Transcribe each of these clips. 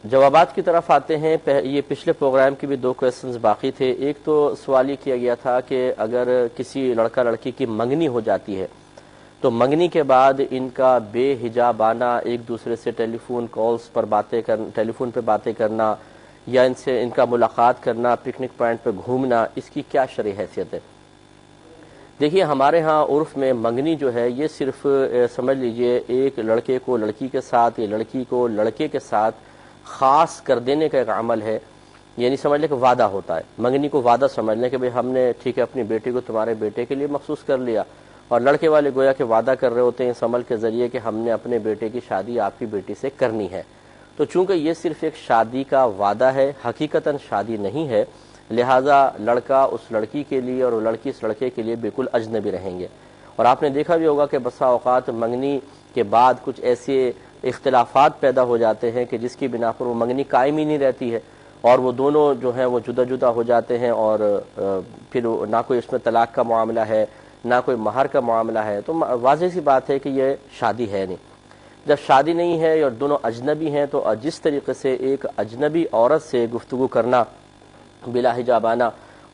جوابات کی طرف آتے ہیں. یہ پچھلے پروگرام کی بھی 2 کویسچنز باقی تھے. ایک تو سوال یہ کیا گیا تھا کہ اگر کسی لڑکا لڑکی کی منگنی ہو جاتی ہے تو منگنی کے بعد ان کا بے حجابانہ ایک دوسرے سے ٹیلی فون پہ باتیں کرنا یا ان کا ملاقات کرنا، پکنک پوائنٹ پہ گھومنا، اس کی کیا شرعی حیثیت ہے؟ دیکھیے، ہمارے ہاں عرف میں منگنی جو ہے یہ صرف سمجھ لیجئے ایک لڑکے کو لڑکی کے ساتھ یا لڑکی کو لڑکے کے ساتھ خاص کر دینے کا ایک عمل ہے. یعنی سمجھ لیں کہ وعدہ ہوتا ہے. منگنی کو وعدہ سمجھ لیں کہ بھئی ہم نے ٹھیک ہے اپنی بیٹی کو تمہارے بیٹے کے لیے مخصوص کر لیا، اور لڑکے والے گویا کہ وعدہ کر رہے ہوتے ہیں اس عمل کے ذریعے کہ ہم نے اپنے بیٹے کی شادی آپ کی بیٹی سے کرنی ہے. تو چونکہ یہ صرف ایک شادی کا وعدہ ہے، حقیقتاً شادی نہیں ہے، لہٰذا لڑکا اس لڑکی کے لیے اور لڑکی اس لڑکے کے لیے بالکل اجنبی رہیں گے. اور آپ نے دیکھا بھی ہوگا کہ بسا اوقات منگنی کے بعد کچھ ایسے اختلافات پیدا ہو جاتے ہیں کہ جس کی بنا پر وہ منگنی قائم ہی نہیں رہتی ہے، اور وہ دونوں جو ہیں وہ جدا جدا ہو جاتے ہیں، اور پھر نہ کوئی اس میں طلاق کا معاملہ ہے نہ کوئی مہر کا معاملہ ہے. تو واضح سی بات ہے کہ یہ شادی ہے نہیں. جب شادی نہیں ہے اور دونوں اجنبی ہیں تو جس طریقے سے ایک اجنبی عورت سے گفتگو کرنا بلا حجابانہ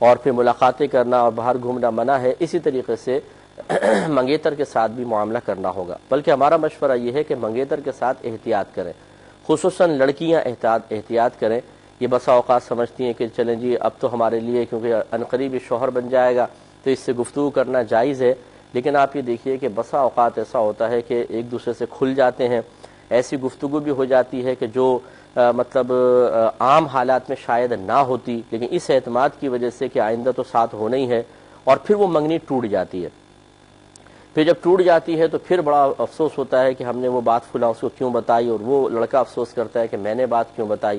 اور پھر ملاقاتیں کرنا اور باہر گھومنا منع ہے، اسی طریقے سے منگیتر کے ساتھ بھی معاملہ کرنا ہوگا. بلکہ ہمارا مشورہ یہ ہے کہ منگیتر کے ساتھ احتیاط کریں، خصوصاً لڑکیاں احتیاط کریں. یہ بسا اوقات سمجھتی ہیں کہ چلیں جی اب تو ہمارے لیے کیونکہ عنقریب شوہر بن جائے گا تو اس سے گفتگو کرنا جائز ہے. لیکن آپ یہ دیکھیے کہ بسا اوقات ایسا ہوتا ہے کہ ایک دوسرے سے کھل جاتے ہیں، ایسی گفتگو بھی ہو جاتی ہے کہ جو مطلب عام حالات میں شاید نہ ہوتی، لیکن اس اعتماد کی وجہ سے کہ آئندہ تو ساتھ ہونا ہی ہے، اور پھر وہ منگنی ٹوٹ جاتی ہے. پھر جب ٹوٹ جاتی ہے تو پھر بڑا افسوس ہوتا ہے کہ ہم نے وہ بات فلاں اس کو کیوں بتائی، اور وہ لڑکا افسوس کرتا ہے کہ میں نے بات کیوں بتائی.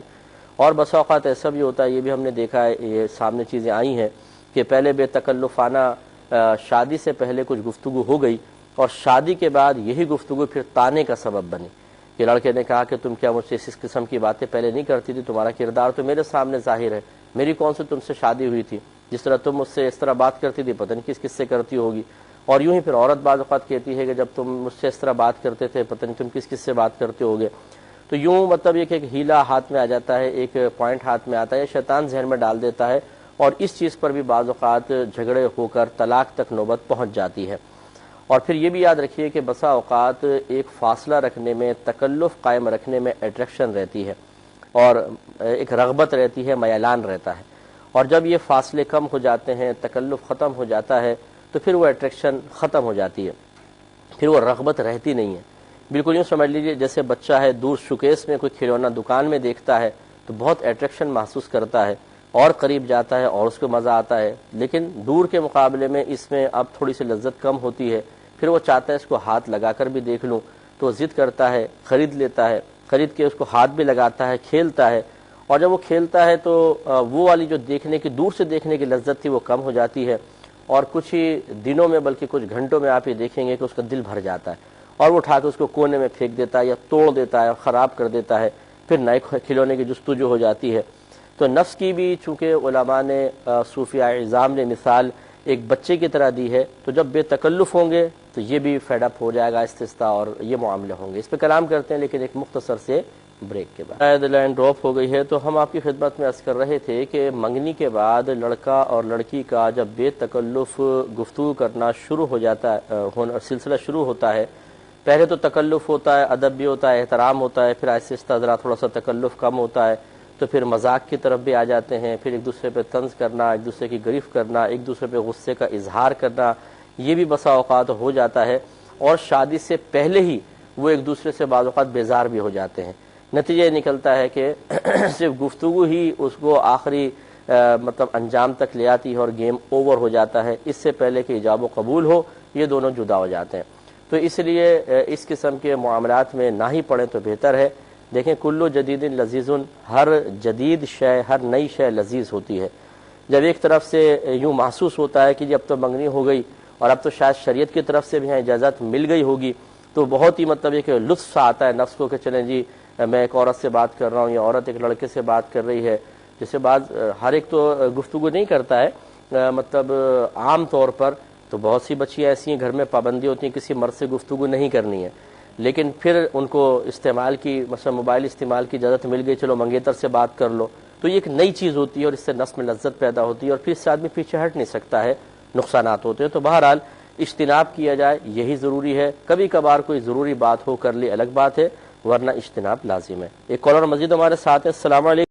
اور بسا اوقات ایسا بھی ہوتا ہے، یہ بھی ہم نے دیکھا ہے، یہ سامنے چیزیں آئی ہیں کہ پہلے بے تکلفانہ شادی سے پہلے کچھ گفتگو ہو گئی اور شادی کے بعد یہی گفتگو پھر طانے کا سبب بنی کہ لڑکے نے کہا کہ تم کیا مجھ سے اس قسم کی باتیں پہلے نہیں کرتی تھی، تمہارا کردار تو میرے سامنے ظاہر ہے، میری کون سے تم سے شادی ہوئی تھی، جس طرح تم مجھ سے اس طرح بات کرتی تھی پتہ نہیں کس سے کرتی ہوگی. اور یوں ہی پھر عورت بعض اوقات کہتی ہے کہ جب تم مجھ سے اس طرح بات کرتے تھے پتہ نہیں تم کس سے بات کرتے ہوگے. تو یوں مطلب یہ کہ ایک ہیلا ہاتھ میں آ جاتا ہے، ایک پوائنٹ ہاتھ میں آتا ہے، شیطان ذہن میں ڈال دیتا ہے، اور اس چیز پر بھی بعض اوقات جھگڑے ہو کر طلاق تک نوبت پہنچ جاتی ہے. اور پھر یہ بھی یاد رکھیے کہ بسا اوقات ایک فاصلہ رکھنے میں، تکلف قائم رکھنے میں اٹریکشن رہتی ہے اور ایک رغبت رہتی ہے، میلان رہتا ہے. اور جب یہ فاصلے کم ہو جاتے ہیں، تکلف ختم ہو جاتا ہے تو پھر وہ اٹریکشن ختم ہو جاتی ہے، پھر وہ رغبت رہتی نہیں ہے. بالکل یوں سمجھ لیجئے جیسے بچہ ہے دور شوکیس میں کوئی کھلونا دکان میں دیکھتا ہے تو بہت اٹریکشن محسوس کرتا ہے اور قریب جاتا ہے اور اس کو مزہ آتا ہے، لیکن دور کے مقابلے میں اس میں اب تھوڑی سی لذت کم ہوتی ہے. پھر وہ چاہتا ہے اس کو ہاتھ لگا کر بھی دیکھ لوں، تو ضد کرتا ہے، خرید لیتا ہے، خرید کے اس کو ہاتھ بھی لگاتا ہے، کھیلتا ہے. اور جب وہ کھیلتا ہے تو وہ والی جو دیکھنے کی، دور سے دیکھنے کی لذت تھی وہ کم ہو جاتی ہے، اور کچھ ہی دنوں میں بلکہ کچھ گھنٹوں میں آپ یہ دیکھیں گے کہ اس کا دل بھر جاتا ہے اور وہ اٹھا کے اس کو کونے میں پھینک دیتا ہے یا توڑ دیتا ہے، خراب کر دیتا ہے، پھر نئے کھلونے کی جستجو ہو جاتی ہے. تو نفس کی بھی چونکہ علماء نے، صوفیاء اعظام نے مثال ایک بچے کی طرح دی ہے، تو جب بے تکلف ہوں گے تو یہ بھی فیڈ اپ ہو جائے گا آہستہ اور یہ معاملے ہوں گے. اس پہ کلام کرتے ہیں لیکن ایک مختصر سے بریک کے بعد. شاید لائن ڈراپ ہو گئی ہے تو ہم آپ کی خدمت میں عرض کر رہے تھے کہ منگنی کے بعد لڑکا اور لڑکی کا جب بے تکلف گفتگو کرنا شروع ہو جاتا ہے، سلسلہ شروع ہوتا ہے، پہلے تو تکلف ہوتا ہے، ادب بھی ہوتا ہے، احترام ہوتا ہے، پھر آہستہ ذرا تھوڑا سا تکلف کم ہوتا ہے تو پھر مذاق کی طرف بھی آ جاتے ہیں، پھر ایک دوسرے پہ طنز کرنا، ایک دوسرے کی گرفت کرنا، ایک دوسرے پہ غصے کا اظہار کرنا، یہ بھی بسا اوقات ہو جاتا ہے. اور شادی سے پہلے ہی وہ ایک دوسرے سے بعض اوقات بیزار بھی ہو جاتے ہیں. نتیجہ یہ نکلتا ہے کہ صرف گفتگو ہی اس کو آخری مطلب انجام تک لے آتی ہے اور گیم اوور ہو جاتا ہے، اس سے پہلے کہ ایجاب و قبول ہو یہ دونوں جدا ہو جاتے ہیں. تو اس لیے اس قسم کے معاملات میں نہ ہی پڑیں تو بہتر ہے. دیکھیں کلو جدید لذیذ، ہر جدید شے، ہر نئی شے لذیذ ہوتی ہے. جب ایک طرف سے یوں محسوس ہوتا ہے کہ جب تو منگنی ہو گئی اور اب تو شاید شریعت کی طرف سے بھی اجازت مل گئی ہوگی، تو بہت ہی مطلب یہ کہ لطف سا آتا ہے نفس کو کہ چلیں جی میں ایک عورت سے بات کر رہا ہوں یا عورت ایک لڑکے سے بات کر رہی ہے. جیسے بعض ہر ایک تو گفتگو نہیں کرتا ہے، مطلب عام طور پر تو بہت سی بچیاں ایسی ہیں گھر میں پابندی ہوتی ہیں کسی مرد سے گفتگو نہیں کرنی ہے، لیکن پھر ان کو استعمال کی مثلا موبائل استعمال کی اجازت مل گئی، چلو منگیتر سے بات کر لو، تو یہ ایک نئی چیز ہوتی ہے اور اس سے نفس میں لذت پیدا ہوتی ہے اور پھر اس سے آدمی پیچھے ہٹ نہیں سکتا ہے، نقصانات ہوتے ہیں۔ تو بہرحال اجتناب کیا جائے یہی ضروری ہے، کبھی کبھار کوئی ضروری بات ہو کر لی الگ بات ہے، ورنہ اجتناب لازم ہے۔ ایک کالر مزید ہمارے ساتھ ہے۔ السلام علیکم۔